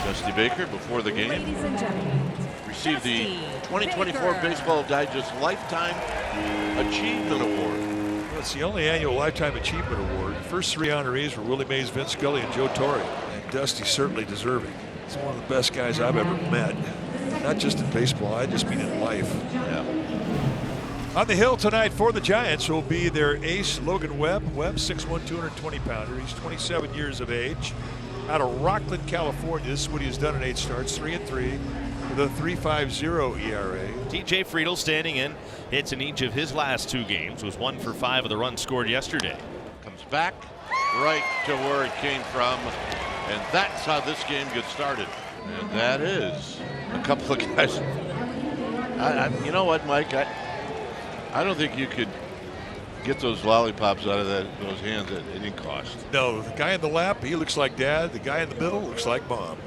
Dusty Baker, before the game, Ladies and gentlemen, received the Dusty 2024 Baker. Baseball Digest Lifetime Achievement Award. Well, it's the only annual Lifetime Achievement Award. The first three honorees were Willie Mays, Vince Scully, and Joe Torre. And Dusty's certainly deserving. He's one of the best guys I've ever met. Not just in baseball, I just mean in life. Yeah. On the hill tonight for the Giants will be their ace, Logan Webb. Webb, 6'1", 220-pounder. He's 27 years of age. Out of Rockland, California. This is what he has done in 8 starts, 3-3, with a 3.50 ERA. TJ Friedl standing in. Hits in each of his last 2 games. Was 1 for 5 of the runs scored yesterday. Comes back right to where it came from. And that's how this game gets started. And that is a couple of guys. You know what, Mike? I don't think you could get those lollipops out of those hands at any cost. No, the guy in the lap, he looks like Dad. The guy in the middle looks like Mom.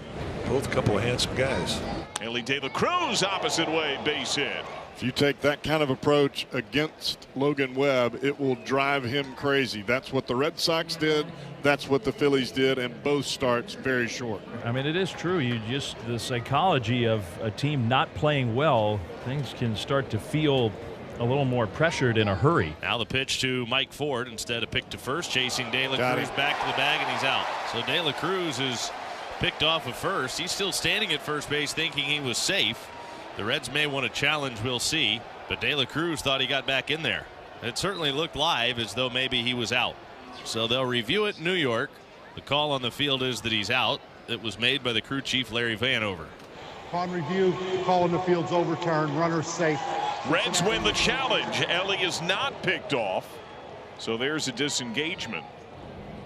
Both a couple of handsome guys. Ellie De La Cruz opposite way, base hit. If you take that kind of approach against Logan Webb, it will drive him crazy. That's what the Red Sox did. That's what the Phillies did, and both starts very short. I mean, it is true. The psychology of a team not playing well, things can start to feel a little more pressured in a hurry. Now the pitch to Mike Ford instead of pick to first, chasing De La Cruz back to the bag, and he's out. So De La Cruz is picked off of first. He's still standing at first base thinking he was safe. The Reds may want to challenge, we'll see. But De La Cruz thought he got back in there. It certainly looked live as though maybe he was out. So they'll review it in New York. The call on the field is that he's out. It was made by the crew chief, Larry Vanover. Upon review, call on the field's overturned. Runner safe. Reds win the challenge. Ellie is not picked off. So there's a disengagement.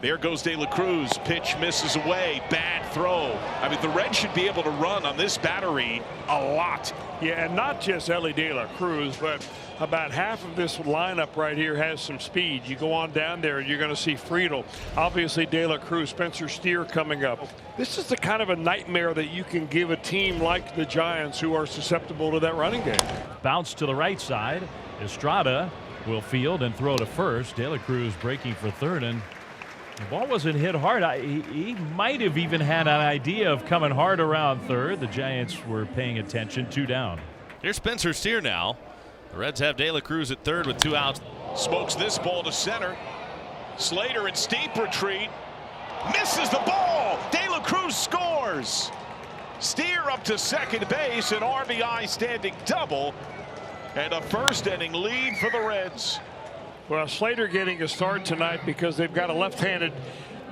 There goes De La Cruz. Pitch misses away. Bad throw. I mean, the Reds should be able to run on this battery a lot. Yeah, and not just Ellie De La Cruz, but about half of this lineup right here has some speed. You go on down there and you're going to see Friedl. Obviously De La Cruz, Spencer Steer coming up. This is the kind of a nightmare that you can give a team like the Giants, who are susceptible to that running game. Bounce to the right side. Estrada will field and throw to first. De La Cruz breaking for third, and the ball wasn't hit hard. He might have even had an idea of coming hard around third. The Giants were paying attention. 2 down. Here's Spencer Steer now. The Reds have De La Cruz at third with 2 outs. Smokes this ball to center. Slater in steep retreat. Misses the ball. De La Cruz scores. Steer up to second base, an RBI standing double, and a first inning lead for the Reds. Well, Slater getting a start tonight because they've got a left-handed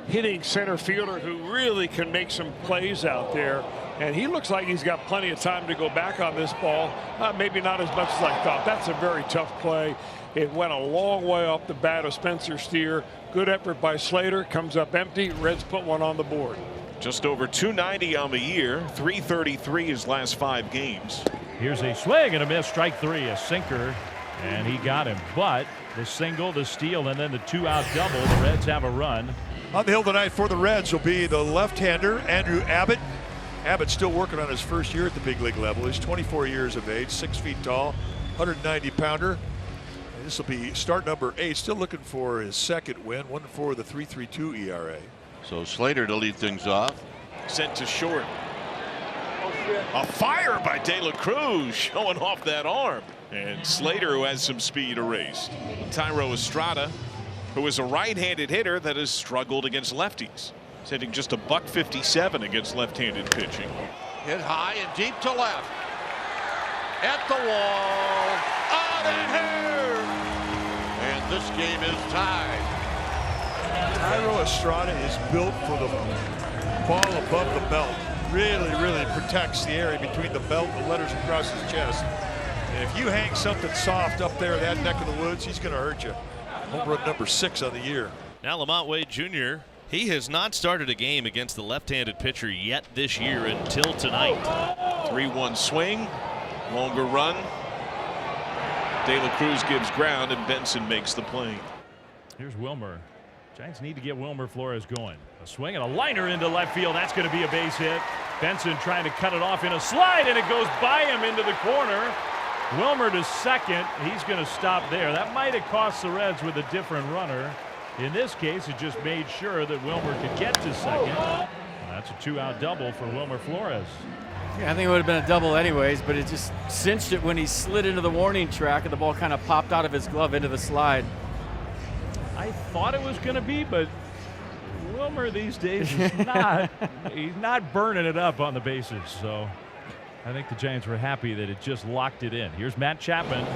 hitting center fielder who really can make some plays out there. And he looks like he's got plenty of time to go back on this ball. Maybe not as much as I thought. That's a very tough play. It went a long way off the bat of Spencer Steer. Good effort by Slater. Comes up empty. Reds put one on the board. Just over 290 on the year. 333 his last 5 games. Here's a swing and a miss. Strike 3, a sinker, and he got him. But the single, the steal, and then the 2-out double. The Reds have a run. On the hill tonight for the Reds will be the left-hander, Andrew Abbott. Abbott's still working on his first year at the big league level. He's 24 years of age, 6 feet tall, 190-pounder. This will be start number 8. Still looking for his second win, 1 for the 3.32 ERA. So Slater to lead things off. Sent to short. A fire by De La Cruz, showing off that arm. And Slater, who has some speed, erased. Tyro Estrada, who is a right-handed hitter that has struggled against lefties. He's hitting just a .57 against left-handed pitching. Hit high and deep to left. At the wall. Out and here. And this game is tied. Tyro Estrada is built for the ball above the belt. Really protects the area between the belt and the letters across his chest. And if you hang something soft up there in that neck of the woods, he's going to hurt you. Home run number 6 on the year. Now Lamont Wade Jr. He has not started a game against the left-handed pitcher yet this year until tonight. 3-1 swing. Longer run. De La Cruz gives ground, and Benson makes the play. Here's Wilmer. Giants need to get Wilmer Flores going. A swing and a liner into left field. That's going to be a base hit. Benson trying to cut it off in a slide, and it goes by him into the corner. Wilmer to second. He's going to stop there. That might have cost the Reds with a different runner. In this case, it just made sure that Wilmer could get to second. That That's a 2-out double for Wilmer Flores. Yeah, I think it would have been a double anyways, but it just cinched it when he slid into the warning track and the ball kind of popped out of his glove into the slide. I thought it was going to be, but Wilmer these days is not. He's not burning it up on the bases. So I think the Giants were happy that it just locked it in. Here's Matt Chapman.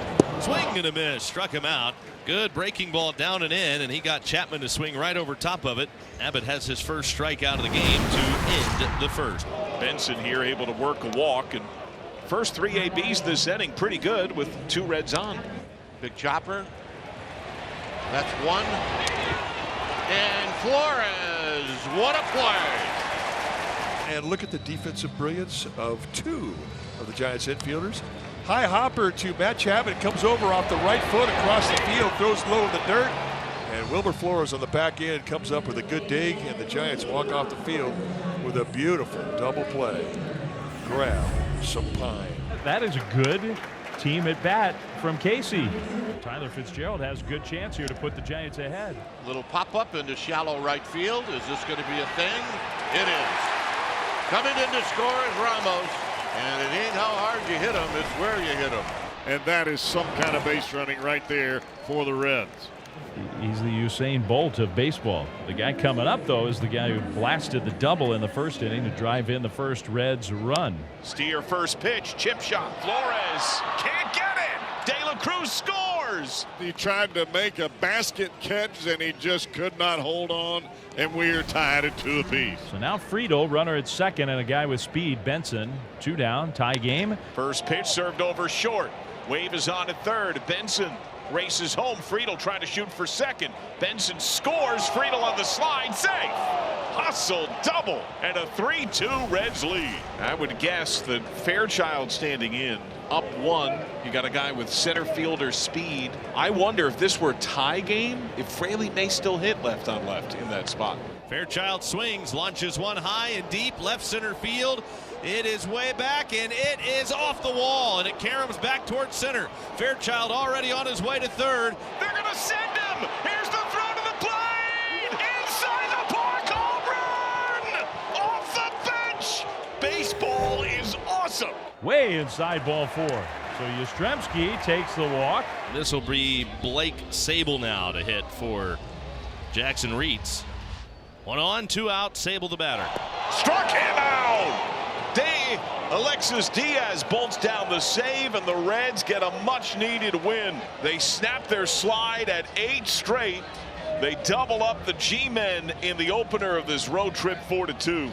Swing and a miss. Struck him out. Good breaking ball down and in, and he got Chapman to swing right over top of it. Abbott has his first strikeout of the game to end the first. Benson here able to work a walk, and first 3 ABs this inning pretty good with 2 Reds on. Big chopper. That's one. And Flores, what a play. And look at the defensive brilliance of 2 of the Giants infielders. High hopper to Matt Chapman, comes over off the right foot across the field, throws low in the dirt. And Wilmer Flores on the back end comes up with a good dig, and the Giants walk off the field with a beautiful double play. Grab some pine. That is a good team at bat from Casey. Tyler Fitzgerald has a good chance here to put the Giants ahead. Little pop up into shallow right field. Is this going to be a thing? It is. Coming in to score is Ramos. And it ain't how hard you hit him, it's where you hit him. And that is some kind of base running right there for the Reds. He's the Usain Bolt of baseball. The guy coming up, though, is the guy who blasted the double in the first inning to drive in the first Reds run. Steer first pitch, chip shot. Flores can't get it. De La Cruz scores. He tried to make a basket catch, and he just could not hold on, and we are tied at 2 apiece. So now Friedel, runner at second, and a guy with speed, Benson. 2 down, tie game. First pitch served over short. Wave is on at third. Benson races home. Friedel trying to shoot for second. Benson scores. Friedel on the slide. Safe. Hustle double and a 3-2 Reds lead. I would guess that Fairchild standing in up 1. You got a guy with center fielder speed. I wonder if this were a tie game, if Fraley may still hit left on left in that spot. Fairchild swings, launches one high and deep left center field. It is way back, and it is off the wall, and it caroms back towards center. Fairchild already on his way to third. They're going to send him. Here's the throw to the plate. Inside the park, home run. Off the bench. Baseball is awesome. Way inside ball 4. So Yastrzemski takes the walk. This will be Blake Sable now to hit for Jackson Reitz. 1 on, 2 out. Sable the batter. Struck him out. Alexis Diaz bolts down the save, and the Reds get a much-needed win. They snap their slide at 8 straight. They double up the G-men in the opener of this road trip 4-2.